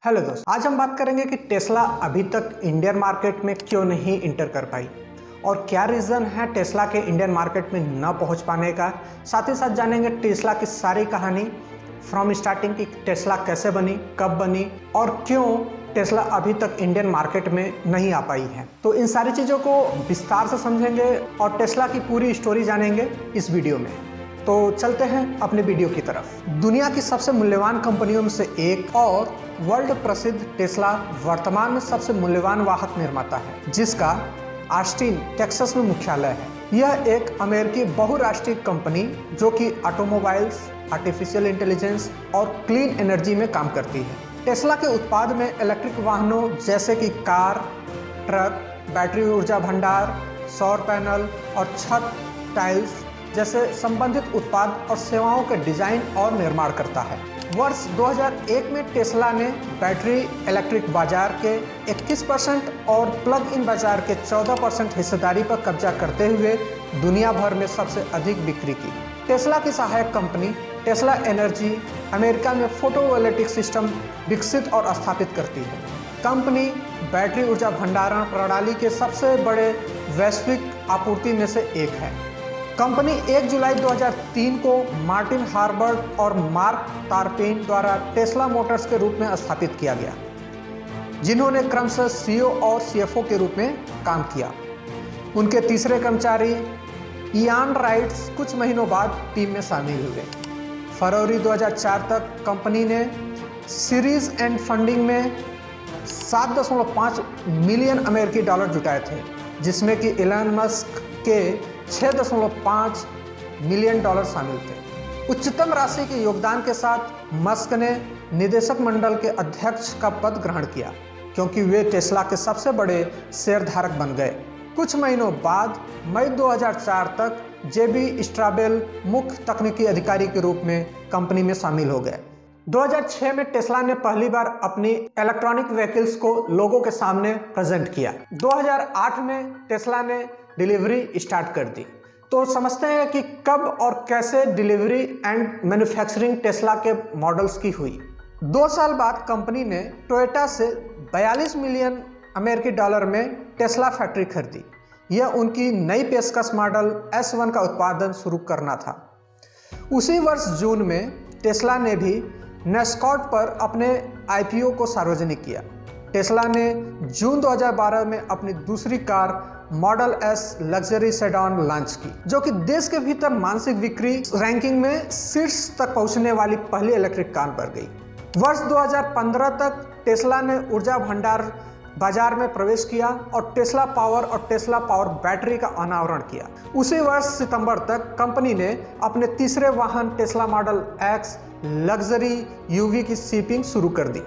Hello दोस्त, आज हम बात करेंगे कि टेस्ला अभी तक इंडियन मार्केट में क्यों नहीं इंटर कर पाई और क्या रीज़न है टेस्ला के इंडियन मार्केट में न पहुंच पाने का। साथ ही साथ जानेंगे टेस्ला की सारी कहानी फ्रॉम स्टार्टिंग की टेस्ला कैसे बनी, कब बनी और क्यों टेस्ला अभी तक इंडियन मार्केट में नहीं आ पाई है। तो इन सारी चीज़ों को विस्तार से समझेंगे और टेस्ला की पूरी स्टोरी जानेंगे इस वीडियो में। तो चलते हैं अपने वीडियो की तरफ। दुनिया की सबसे मूल्यवान कंपनियों में से एक और वर्ल्ड प्रसिद्ध टेस्ला वर्तमान में सबसे मूल्यवान वाहक निर्माता है, जिसका ऑस्टिन टेक्सास में मुख्यालय है। यह एक अमेरिकी बहुराष्ट्रीय कंपनी जो कि ऑटोमोबाइल्स, आर्टिफिशियल इंटेलिजेंस और क्लीन एनर्जी में काम करती है। टेस्ला के उत्पाद में इलेक्ट्रिक वाहनों जैसे कि कार, ट्रक, बैटरी ऊर्जा भंडार, सौर पैनल और छत टाइल्स जैसे संबंधित उत्पाद और सेवाओं के डिजाइन और निर्माण करता है। वर्ष 2001 में टेस्ला ने बैटरी इलेक्ट्रिक बाजार के 21% और प्लग इन बाजार के 14% हिस्सेदारी पर कब्जा करते हुए दुनिया भर में सबसे अधिक बिक्री की। टेस्ला की सहायक कंपनी टेस्ला एनर्जी अमेरिका में फोटोवोल्टिक सिस्टम विकसित और स्थापित करती है। कंपनी बैटरी ऊर्जा भंडारण प्रणाली के सबसे बड़े वैश्विक आपूर्ति में से एक है। कंपनी 1 जुलाई 2003 को मार्टिन हार्बर्ट और मार्क तारपेन द्वारा टेस्ला मोटर्स के रूप में स्थापित किया गया, जिन्होंने क्रमशः सीईओ और सीएफओ के रूप में काम किया। उनके तीसरे कर्मचारी इयान राइट्स कुछ महीनों बाद टीम में शामिल हुए। फरवरी 2004 तक कंपनी ने सीरीज एंड फंडिंग में 7.5 मिलियन अमेरिकी डॉलर जुटाए थे, जिसमें कि एलन मस्क के 6.5 मिलियन डॉलर शामिल थे। उच्चतम राशि के योगदान के साथ मस्क ने निदेशक मंडल के अध्यक्ष का पद ग्रहण किया, क्योंकि वे टेस्ला के सबसे बड़े शेयरधारक बन गए। कुछ महीनों बाद मई 2004 तक जेबी स्ट्राबेल मुख्य तकनीकी अधिकारी के रूप में कंपनी में शामिल हो गए। 2006 में टेस्ला ने पहली बार अपनी इलेक्ट्रॉनिक व्हीकल्स को लोगों के सामने प्रेजेंट किया। 2008 में टेस्ला ने डिलीवरी स्टार्ट कर दी। तो समझते हैं कि कब और कैसे डिलीवरी एंड मैन्युफैक्चरिंग टेस्ला के मॉडल्स की हुई। 2 साल बाद कंपनी ने टोयोटा से 42 मिलियन अमेरिकी डॉलर में टेस्ला फैक्ट्री खरीदी। यह उनकी नई पेशकश मॉडल S1 का उत्पादन शुरू करना था। उसी वर्ष जून में टेस्ला ने भी नैस्कॉट पर अपने IPO को सार्वजनिक किया। टेस्ला ने जून 2012 में अपनी दूसरी car model S luxury sedan launch की, जो कि देश के भीतर मासिक बिक्री रैंकिंग में शीर्ष तक पहुंचने वाली पहली इलेक्ट्रिक कार बन गई। वर्ष 2015 तक टेस्ला ने ऊर्जा भंडार बाजार में प्रवेश किया और टेस्ला पावर और टेस्ला पावर बैटरी का अनावरण किया। उसी वर्ष सितंबर तक कंपनी ने अपने तीसरे वाहन Tesla model X luxury UV की शिपिंग शुरू कर दी।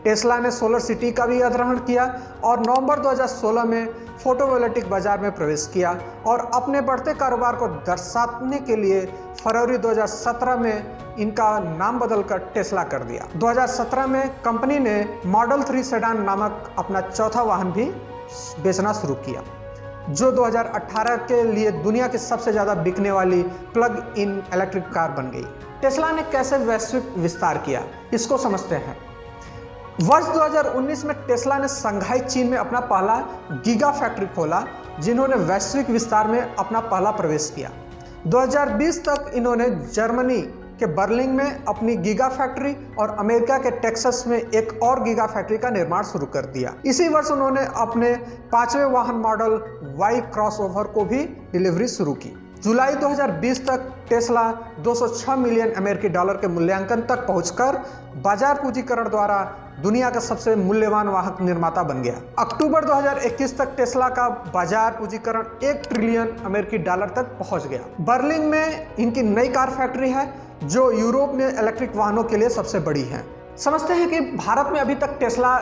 टेस्ला ने सोलर सिटी का भी अधिग्रहण किया और नवंबर 2016 में फोटोवोल्टिक बाजार में प्रवेश किया और अपने बढ़ते कारोबार को दर्शाने के लिए फरवरी 2017 में इनका नाम बदलकर टेस्ला कर दिया। 2017 में कंपनी ने मॉडल 3 सेडान नामक अपना चौथा वाहन भी बेचना शुरू किया, जो 2018 के लिए दुनिया की सबसे ज़्यादा बिकने वाली प्लग इन इलेक्ट्रिक कार बन गई। टेस्ला ने कैसे वैश्विक विस्तार किया, इसको समझते हैं। वर्ष 2019 में टेस्ला ने शंघाई चीन में अपना पहला गीगा फैक्ट्री खोला, जिन्होंने वैश्विक विस्तार में अपना पहला प्रवेश किया। 2020 तक इन्होंने जर्मनी के बर्लिन में अपनी गीगा फैक्ट्री और अमेरिका के टेक्सास में एक और गीगा फैक्ट्री का निर्माण शुरू कर दिया। इसी वर्ष उन्होंने अपने 5वें वाहन मॉडल Y क्रॉसओवर को भी डिलीवरी शुरू की। जुलाई 2020 तक टेस्ला 206 मिलियन अमेरिकी डॉलर के मूल्यांकन तक पहुंचकर बाजार पूंजीकरण द्वारा दुनिया का सबसे मूल्यवान वाहक निर्माता बन गया। अक्टूबर 2021 तक टेस्ला का बाजार पूंजीकरण 1 ट्रिलियन अमेरिकी डॉलर तक पहुंच गया। बर्लिन में इनकी नई कार फैक्ट्री है, जो यूरोप में इलेक्ट्रिक वाहनों के लिए सबसे बड़ी है। समझते हैं कि भारत में अभी तक टेस्ला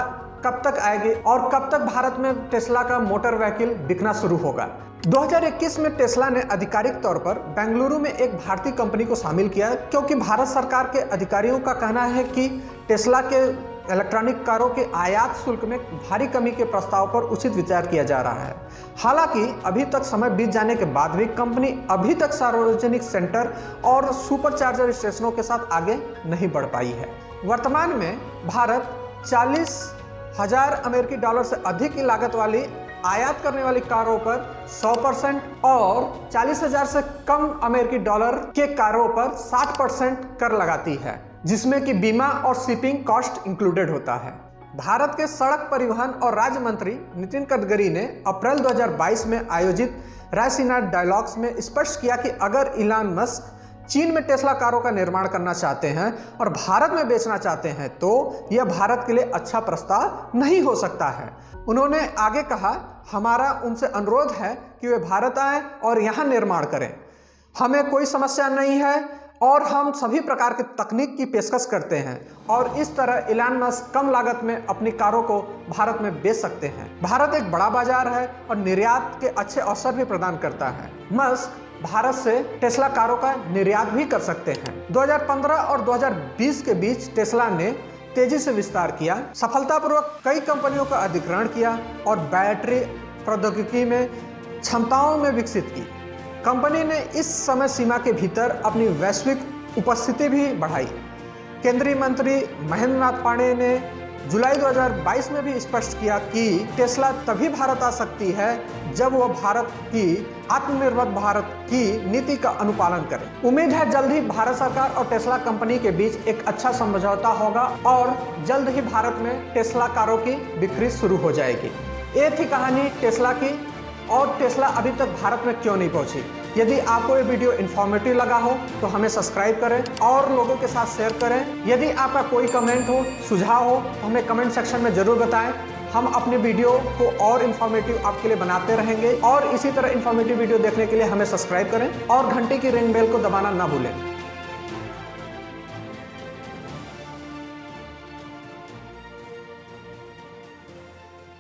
कब तक आएगी और कब तक भारत में टेस्ला का मोटर व्हीकल बिकना शुरू होगा। 2021 में टेस्ला ने आधिकारिक तौर पर बेंगलुरु में एक भारतीय कंपनी को शामिल किया, क्योंकि भारत सरकार के अधिकारियों का कहना है कि टेस्ला के इलेक्ट्रॉनिक कारों के आयात शुल्क में भारी कमी के प्रस्ताव पर उचित विचार किया जा रहा है। हालांकि अभी तक समय बीत जाने के बाद भी कंपनी अभी तक सार्वजनिक सेंटर और सुपर चार्जर स्टेशनों के साथ आगे नहीं बढ़ पाई है। वर्तमान में भारत 40,000 अमेरिकी डॉलर से अधिक की लागत वाली आयात करने वाली कारों पर 100% और 40,000 से कम अमेरिकी डॉलर के कारों पर 60% कर लगाती है, जिसमें कि बीमा और शिपिंग कॉस्ट इंक्लूडेड होता है। भारत के सड़क परिवहन और राज्य मंत्री नितिन गडकरी ने अप्रैल 2022 में आयोजित रायसीना डायलॉग्स में स्पष्ट किया कि अगर इलॉन मस्क चीन में टेस्ला कारों का निर्माण करना चाहते हैं और भारत में बेचना चाहते हैं तो यह भारत के लिए अच्छा प्रस्ताव नहीं हो सकता है। उन्होंने आगे कहा, हमारा उनसे अनुरोध है कि वे भारत आएं और यहां निर्माण करें। हमें कोई समस्या नहीं है और हम सभी प्रकार की तकनीक की पेशकश करते हैं और इस तरह इलॉन मस्क कम लागत में अपनी कारों को भारत में बेच सकते हैं। भारत एक बड़ा बाजार है और निर्यात के अच्छे अवसर भी प्रदान करता है। मस्क भारत से टेस्ला कारों का निर्यात भी कर सकते हैं। 2015 और 2020 के बीच टेस्ला ने तेजी से विस्तार किया, सफलतापूर्वक कई कंपनियों का अधिग्रहण किया और बैटरी प्रौद्योगिकी में क्षमताओं में विकसित की। कंपनी ने इस समय सीमा के भीतर अपनी वैश्विक उपस्थिति भी बढ़ाई। केंद्रीय मंत्री महेंद्र नाथ पांडे ने जुलाई 2022 में भी स्पष्ट किया कि टेस्ला तभी भारत आ सकती है जब वह भारत की आत्मनिर्भर भारत की नीति का अनुपालन करे। उम्मीद है जल्द ही भारत सरकार और टेस्ला कंपनी के बीच एक अच्छा समझौता होगा और जल्द ही भारत में टेस्ला कारों की बिक्री शुरू हो जाएगी। ये थी कहानी टेस्ला की और टेस्ला अभी तक भारत में क्यों नहीं पहुंची। यदि आपको ये वीडियो इन्फॉर्मेटिव लगा हो तो हमें सब्सक्राइब करें और लोगों के साथ शेयर करें। यदि आपका कोई कमेंट हो, सुझाव हो तो हमें कमेंट सेक्शन में जरूर बताएं। हम अपने वीडियो को और इन्फॉर्मेटिव आपके लिए बनाते रहेंगे और इसी तरह इन्फॉर्मेटिव वीडियो देखने के लिए हमें सब्सक्राइब करें और घंटे की रिंग बेल को दबाना ना भूलें।